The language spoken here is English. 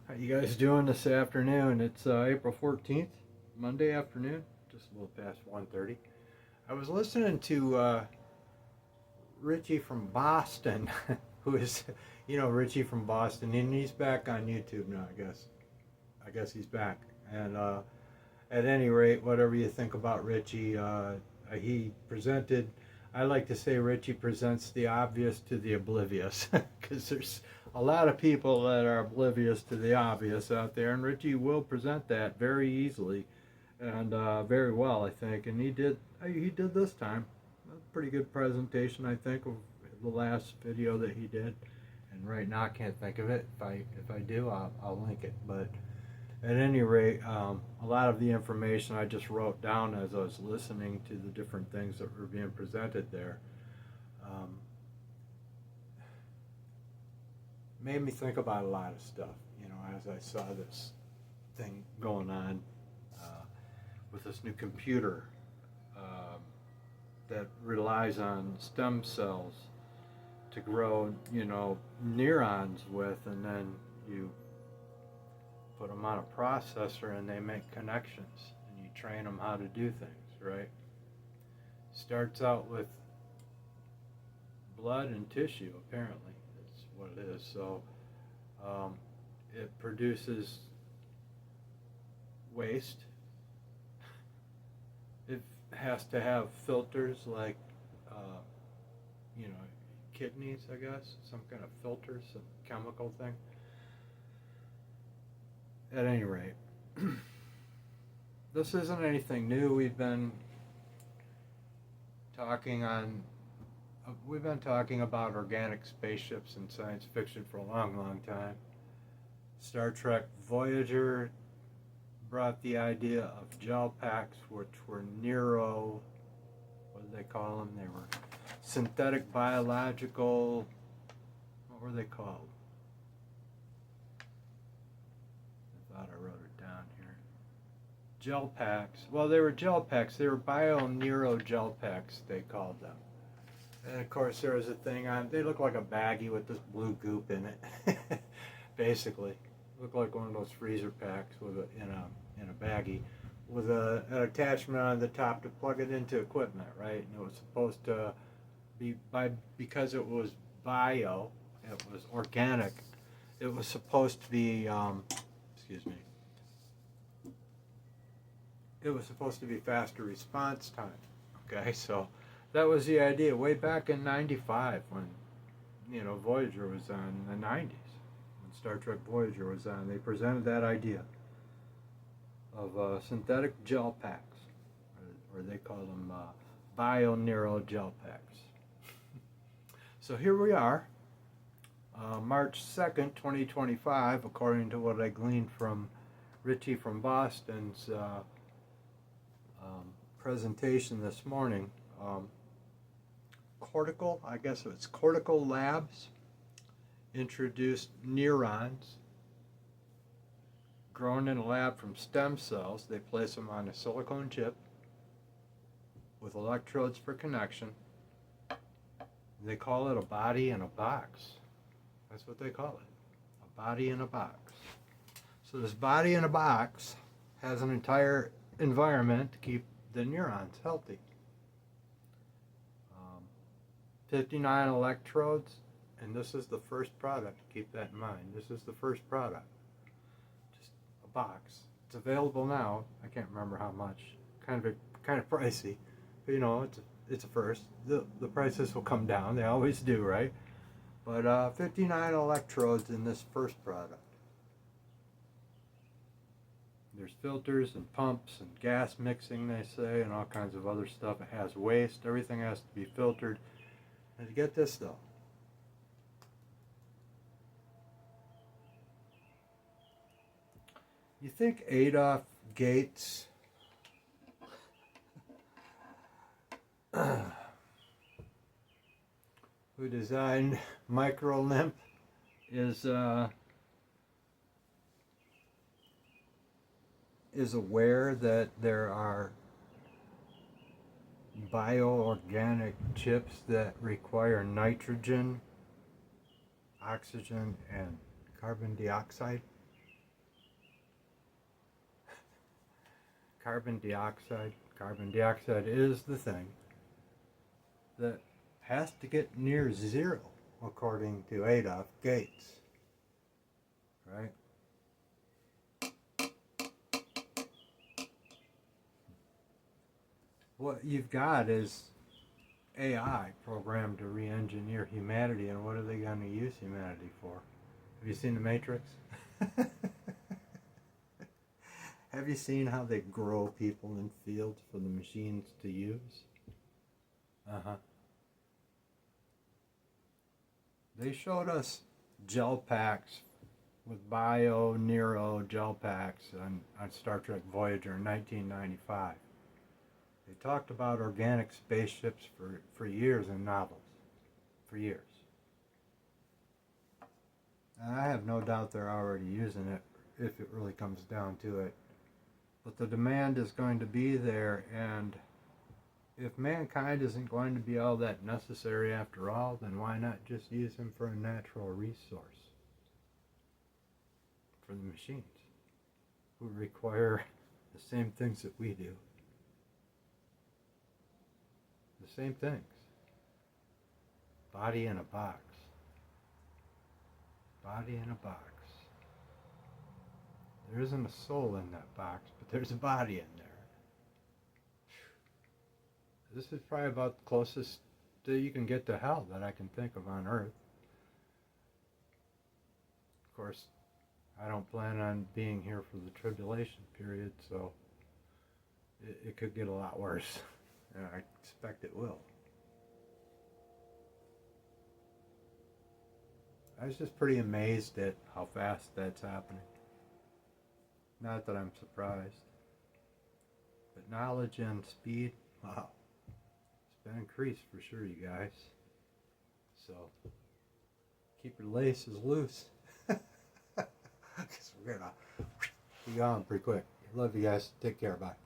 How you guys doing this afternoon? It's April 14th, Monday afternoon, just a little past 1:30. I was listening to Ritchie from Boston, who is, Ritchie from Boston, and he's back on YouTube now, I guess. I guess he's back. And at any rate, whatever you think about Ritchie, he presented, I like to say Ritchie presents the obvious to the oblivious, because there's a lot of people that are oblivious to the obvious out there, and Ritchie will present that very easily and very well, I think. And he did this time a pretty good presentation, I think, of the last video that he did. And right now I can't think of it. If I do, I'll link it. But at any rate, a lot of the information I just wrote down as I was listening to the different things that were being presented there. Made me think about a lot of stuff, as I saw this thing going on with this new computer that relies on stem cells to grow, neurons with, and then you put them on a processor and they make connections, and you train them how to do things, right? Starts out with blood and tissue, apparently. That's what it is. So it produces waste. It has to have filters like, kidneys, I guess, some kind of filter, some chemical thing. At any rate, this isn't anything new. We've been talking about organic spaceships in science fiction for a long, long time. Star Trek Voyager brought the idea of gel packs, which were what did they call them? They were synthetic biological, what were they called? I thought I wrote it down here. Gel packs. Well, they were gel packs. They were bio-neuro gel packs, they called them. And of course there was a thing on, they look like a baggie with this blue goop in it. Basically. Look like one of those freezer packs with in a baggie with an attachment on the top to plug it into equipment, right? And it was supposed to be, because it was bio, it was organic, it was supposed to be, it was supposed to be faster response time. Okay, so that was the idea way back in '95 when, Voyager was on in the '90s. When Star Trek Voyager was on, they presented that idea of synthetic gel packs, or they call them bio-neuro gel packs. So here we are, March 2nd, 2025, according to what I gleaned from Ritchie from Boston's presentation this morning. Cortical Labs introduced neurons grown in a lab from stem cells. They place them on a silicone chip with electrodes for connection. They call it a body in a box. That's what they call it, a body in a box. So this body in a box has an entire environment to keep the neurons healthy. 59 electrodes, and this is the first product. Keep that in mind. This is the first product. Just a box. It's available now. I can't remember how much. Kind of pricey, but it's a first. The prices will come down. They always do, right? But 59 electrodes in this first product. There's filters and pumps and gas mixing, they say, and all kinds of other stuff. It has waste. Everything has to be filtered. And get this though. You think Adolf Gates who designed MicroLimp is aware that there are bioorganic chips that require nitrogen, oxygen, and carbon dioxide carbon dioxide. Carbon dioxide is the thing that has to get near zero, according to Adolf Gates. Right? What you've got is AI programmed to re-engineer humanity, and what are they going to use humanity for? Have you seen The Matrix? Have you seen how they grow people in fields for the machines to use? They showed us gel packs with Nero gel packs on Star Trek Voyager in 1995. They talked about organic spaceships for years in novels. For years. And I have no doubt they're already using it if it really comes down to it. But the demand is going to be there, and if mankind isn't going to be all that necessary after all, then why not just use him for a natural resource for the machines who require the same things that we do? The same things. Body in a box. Body in a box. There isn't a soul in that box, but there's a body in there. This is probably about the closest that you can get to hell that I can think of on Earth. Of course, I don't plan on being here for the tribulation period, so it could get a lot worse. And I expect it will. I was just pretty amazed at how fast that's happening. Not that I'm surprised. But knowledge and speed, wow. It's been increased for sure, you guys. So, keep your laces loose. Because we're going to be gone pretty quick. Love you guys. Take care. Bye.